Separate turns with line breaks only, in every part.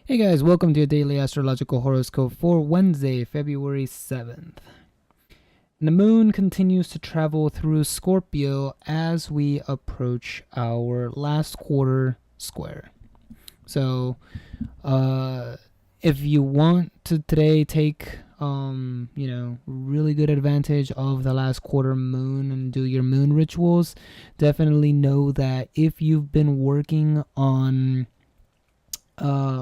Hey guys, welcome to your daily astrological horoscope for Wednesday, February 7th. The moon continues to travel through Scorpio as we approach our last quarter square. So, if you want to today take really good advantage of the last quarter moon and do your moon rituals, definitely know that if you've been working on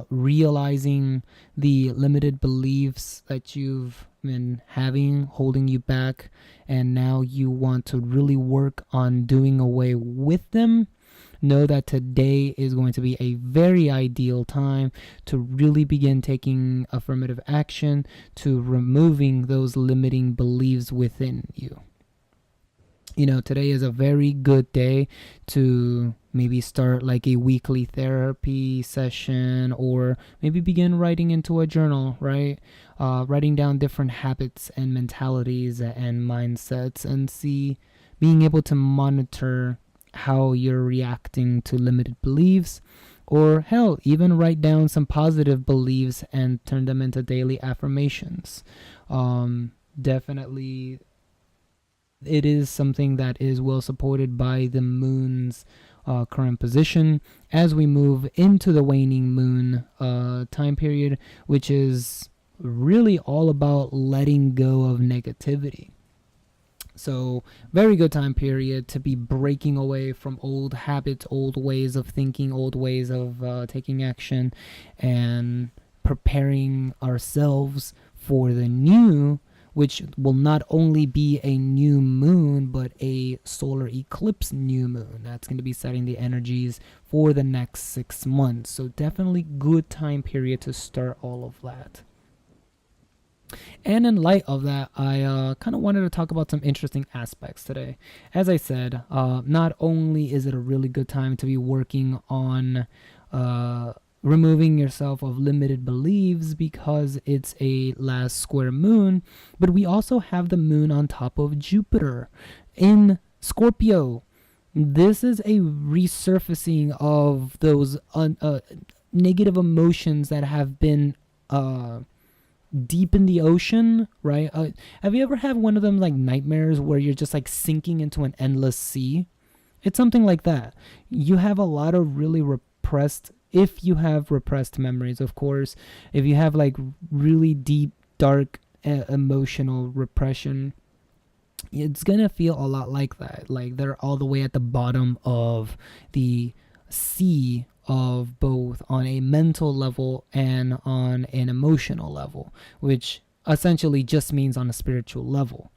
realizing the limited beliefs that you've been having holding you back, and now you want to really work on doing away with them, know that today is going to be a very ideal time to really begin taking affirmative action to removing those limiting beliefs within you. Today is a very good day to maybe start like a weekly therapy session, or maybe begin writing into a journal, right? Writing down different habits and mentalities and mindsets, and being able to monitor how you're reacting to limited beliefs, or hell, even write down some positive beliefs and turn them into daily affirmations. Definitely it is something that is well supported by the moon's current position as we move into the waning moon time period, which is really all about letting go of negativity. So very good time period to be breaking away from old habits, old ways of thinking, old ways of taking action, and preparing ourselves for the new, which will not only be a new moon, but a solar eclipse new moon. That's going to be setting the energies for the next 6 months. So definitely good time period to start all of that. And in light of that, I kind of wanted to talk about some interesting aspects today. As I said, not only is it a really good time to be working on removing yourself of limited beliefs because it's a last square moon, but we also have the moon on top of Jupiter in Scorpio. This is a resurfacing of those negative emotions that have been deep in the ocean, right? Have you ever had one of them like nightmares where you're just like sinking into an endless sea? It's something like that. You have a lot of really repressed, if you have repressed memories, of course, if you have like really deep, dark emotional repression, it's gonna feel a lot like that. Like they're all the way at the bottom of the sea of both on a mental level and on an emotional level, which essentially just means on a spiritual level.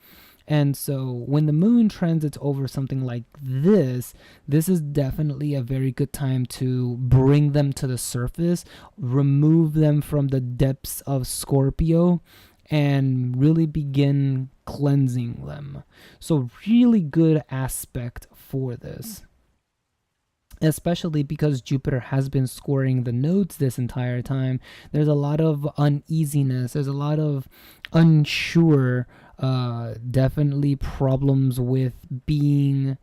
And so when the moon transits over something like this is definitely a very good time to bring them to the surface, remove them from the depths of Scorpio, and really begin cleansing them. So really good aspect for this, especially because Jupiter has been scoring the nodes this entire time. There's a lot of uneasiness, there's a lot of unsure, definitely problems with being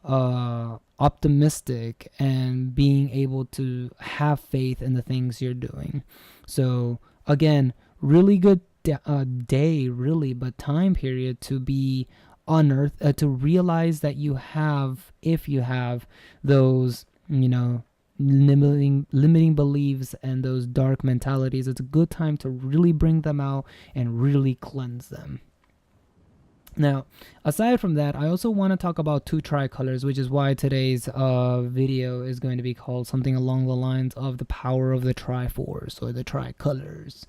optimistic and being able to have faith in the things you're doing. So again, really good day, really, but time period to be on Earth, to realize that you have, if you have those, limiting beliefs and those dark mentalities, it's a good time to really bring them out and really cleanse them. Now, aside from that, I also want to talk about two TriColors, which is why today's video is going to be called something along the lines of the power of the TriForce or the TriColors.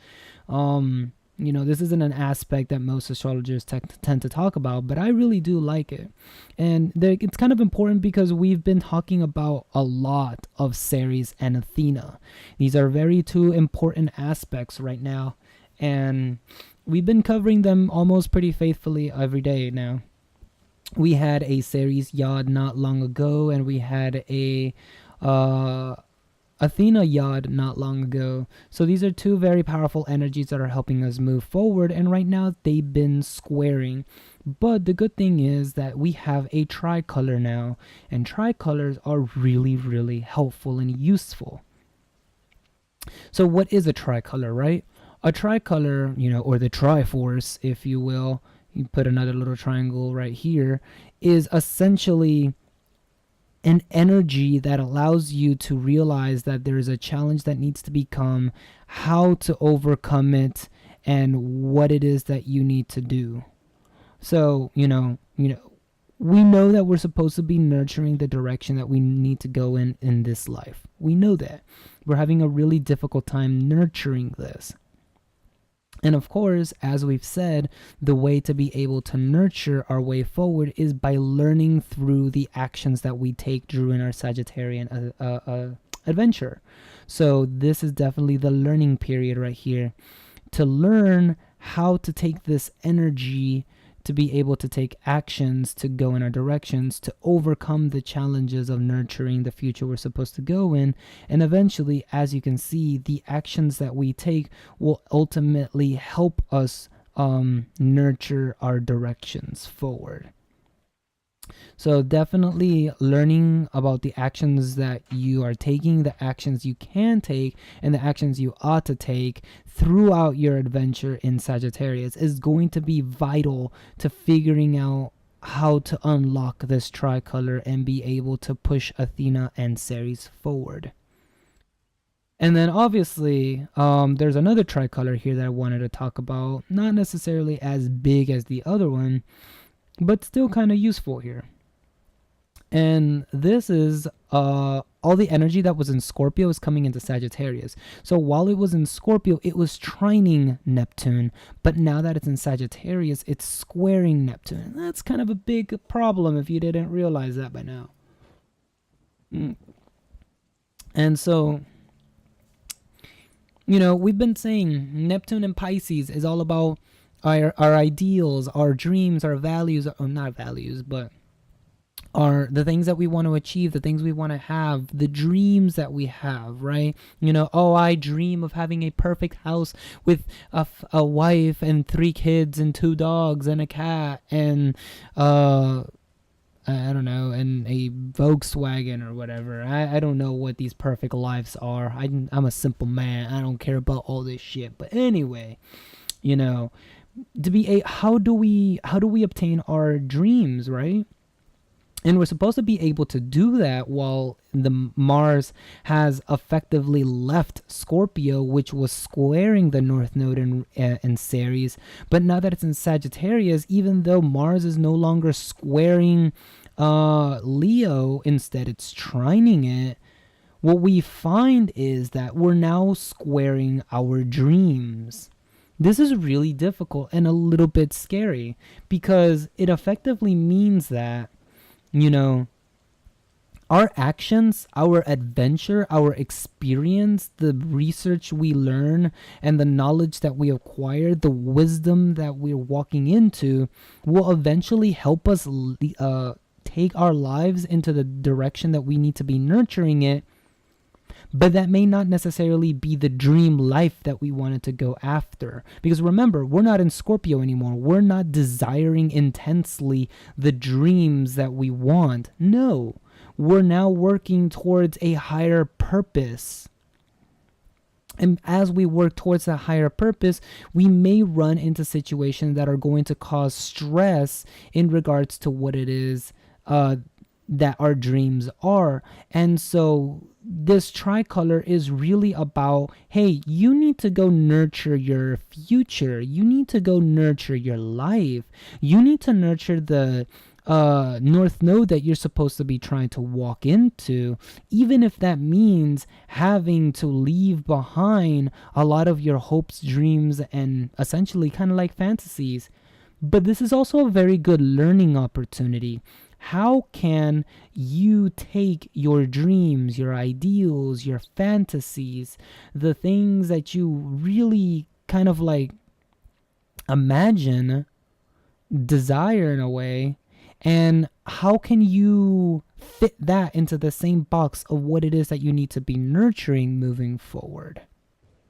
This isn't an aspect that most astrologers tend to talk about, but I really do like it. And it's kind of important because we've been talking about a lot of Ceres and Athena. These are very two important aspects right now, and we've been covering them almost pretty faithfully every day now. We had a Ceres yod not long ago, and we had a Athena yod not long ago. So these are two very powerful energies that are helping us move forward, and right now they've been squaring. But the good thing is that we have a tricolor now, and tricolors are really, really helpful and useful. So what is a tricolor, right? A tricolor, or the TriForce, if you will, you put another little triangle right here, is essentially an energy that allows you to realize that there is a challenge that needs to become, how to overcome it, and what it is that you need to do. So, we know that we're supposed to be nurturing the direction that we need to go in this life. We know that. We're having a really difficult time nurturing this. And of course, as we've said, the way to be able to nurture our way forward is by learning through the actions that we take during our Sagittarian adventure. So this is definitely the learning period right here, to learn how to take this energy, to be able to take actions to go in our directions, to overcome the challenges of nurturing the future we're supposed to go in. And eventually, as you can see, the actions that we take will ultimately help us nurture our directions forward. So definitely learning about the actions that you are taking, the actions you can take, and the actions you ought to take throughout your adventure in Sagittarius is going to be vital to figuring out how to unlock this tricolor and be able to push Athena and Ceres forward. And then obviously, there's another tricolor here that I wanted to talk about. Not necessarily as big as the other one, but still kind of useful here. And this is all the energy that was in Scorpio is coming into Sagittarius. So while it was in Scorpio, it was trining Neptune. But now that it's in Sagittarius, it's squaring Neptune. That's kind of a big problem if you didn't realize that by now. And so, we've been saying Neptune and Pisces is all about our ideals, our dreams, our values, or not values, but are the things that we want to achieve, the things we want to have, the dreams that we have, right? I dream of having a perfect house with a wife and 3 kids and 2 dogs and a cat and I don't know, and a Volkswagen or whatever. I don't know what these perfect lives are. I'm a simple man. I don't care about all this shit. But anyway, to be how do we obtain our dreams, right? And we're supposed to be able to do that while the Mars has effectively left Scorpio, which was squaring the North Node in Ceres. But now that it's in Sagittarius, even though Mars is no longer squaring Leo, instead it's trining it, what we find is that we're now squaring our dreams. This is really difficult and a little bit scary because it effectively means that our actions, our adventure, our experience, the research we learn, and the knowledge that we acquire, the wisdom that we're walking into will eventually help us take our lives into the direction that we need to be nurturing it. But that may not necessarily be the dream life that we wanted to go after. Because remember, we're not in Scorpio anymore. We're not desiring intensely the dreams that we want. No, we're now working towards a higher purpose. And as we work towards that higher purpose, we may run into situations that are going to cause stress in regards to what it is that our dreams are. And so this tricolor is really about, hey, you need to go nurture your future. You need to go nurture your life. You need to nurture the North Node that you're supposed to be trying to walk into, even if that means having to leave behind a lot of your hopes, dreams, and essentially kind of like fantasies. But this is also a very good learning opportunity. How can you take your dreams, your ideals, your fantasies, the things that you really kind of like imagine, desire in a way, and how can you fit that into the same box of what it is that you need to be nurturing moving forward,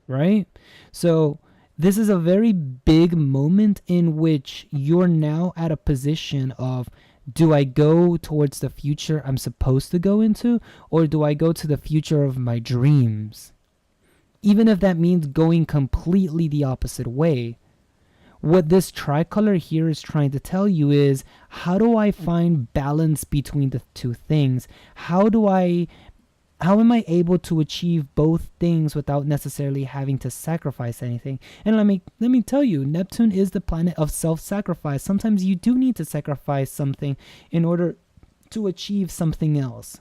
right? So this is a very big moment in which you're now at a position of, do I go towards the future I'm supposed to go into, or do I go to the future of my dreams? even if that means going completely the opposite way. What this tricolor here is trying to tell you is, how do I find balance between the two things? How am I able to achieve both things without necessarily having to sacrifice anything? And let me tell you, Neptune is the planet of self-sacrifice. Sometimes you do need to sacrifice something in order to achieve something else.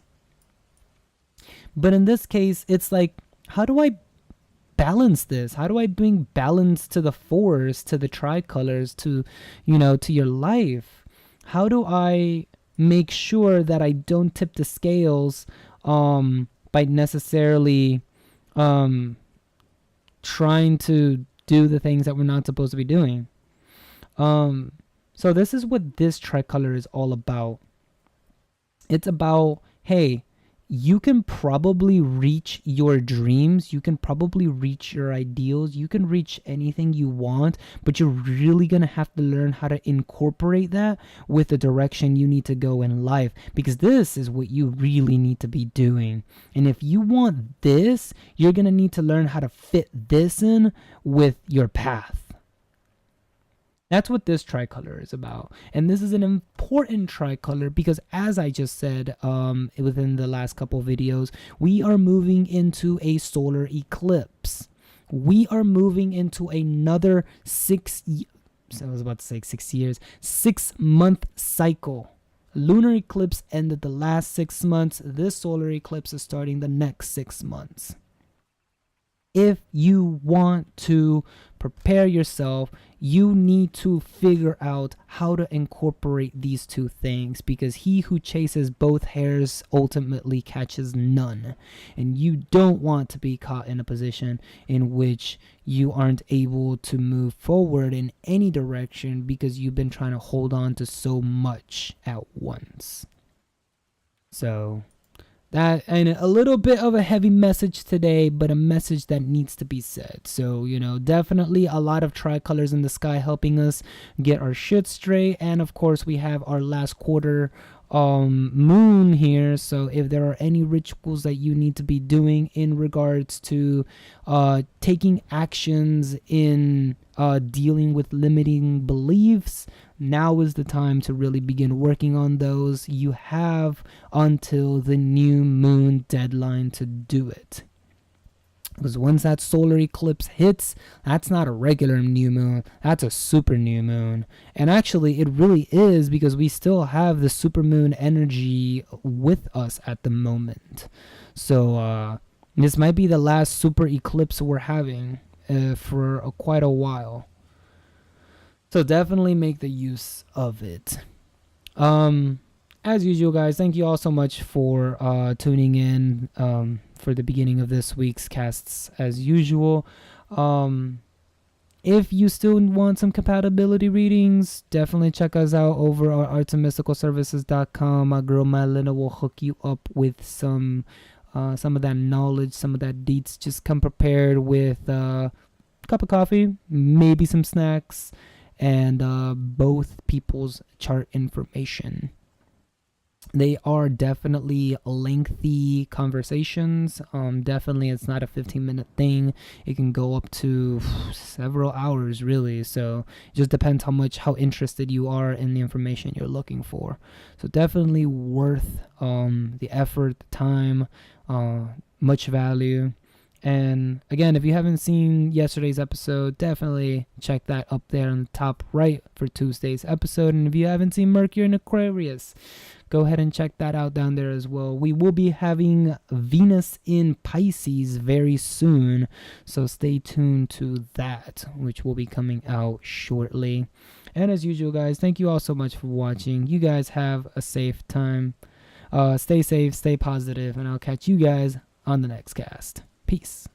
But in this case, it's like, how do I balance this? How do I bring balance to the force, to the tricolors, to, to your life? How do I make sure that I don't tip the scales by necessarily trying to do the things that we're not supposed to be doing? So this is what this tricolor is all about. It's about, hey, you can probably reach your dreams, you can probably reach your ideals, you can reach anything you want, but you're really going to have to learn how to incorporate that with the direction you need to go in life, because this is what you really need to be doing. And if you want this, you're going to need to learn how to fit this in with your path. That's what this tricolor is about. And this is an important tricolor because, as I just said within the last couple videos, we are moving into a solar eclipse. We are moving into another 6 month cycle. Lunar eclipse ended the last 6 months. This solar eclipse is starting the next 6 months. If you want to prepare yourself, you need to figure out how to incorporate these two things, because he who chases both hares ultimately catches none. And you don't want to be caught in a position in which you aren't able to move forward in any direction because you've been trying to hold on to so much at once. So that, and a little bit of a heavy message today, but a message that needs to be said. So, definitely a lot of tricolors in the sky helping us get our shit straight. And of course, we have our last quarter moon here. So if there are any rituals that you need to be doing in regards to taking actions in dealing with limiting beliefs, now is the time to really begin working on those. You have until the new moon deadline to do it. Because once that solar eclipse hits, that's not a regular new moon, that's a super new moon. And actually, it really is, because we still have the supermoon energy with us at the moment. So this might be the last super eclipse we're having for quite a while. So definitely make the use of it. As usual, guys, thank you all so much for tuning in for the beginning of this week's casts as usual. If you still want some compatibility readings, definitely check us out over at artsandmysticalservices.com. My girl Mailinna will hook you up with some of that knowledge, some of that deets. Just come prepared with a cup of coffee, maybe some snacks, and both people's chart information. They are definitely lengthy conversations. Definitely, it's not a 15-minute thing. It can go up to several hours, really. So it just depends how interested you are in the information you're looking for. So definitely worth the effort, the time, much value. And again, if you haven't seen yesterday's episode, definitely check that up there on the top right for Tuesday's episode. And if you haven't seen Mercury in Aquarius, go ahead and check that out down there as well. We will be having Venus in Pisces very soon, so stay tuned to that, which will be coming out shortly. And as usual, guys, thank you all so much for watching. You guys have a safe time. Stay safe, stay positive, and I'll catch you guys on the next cast. Peace.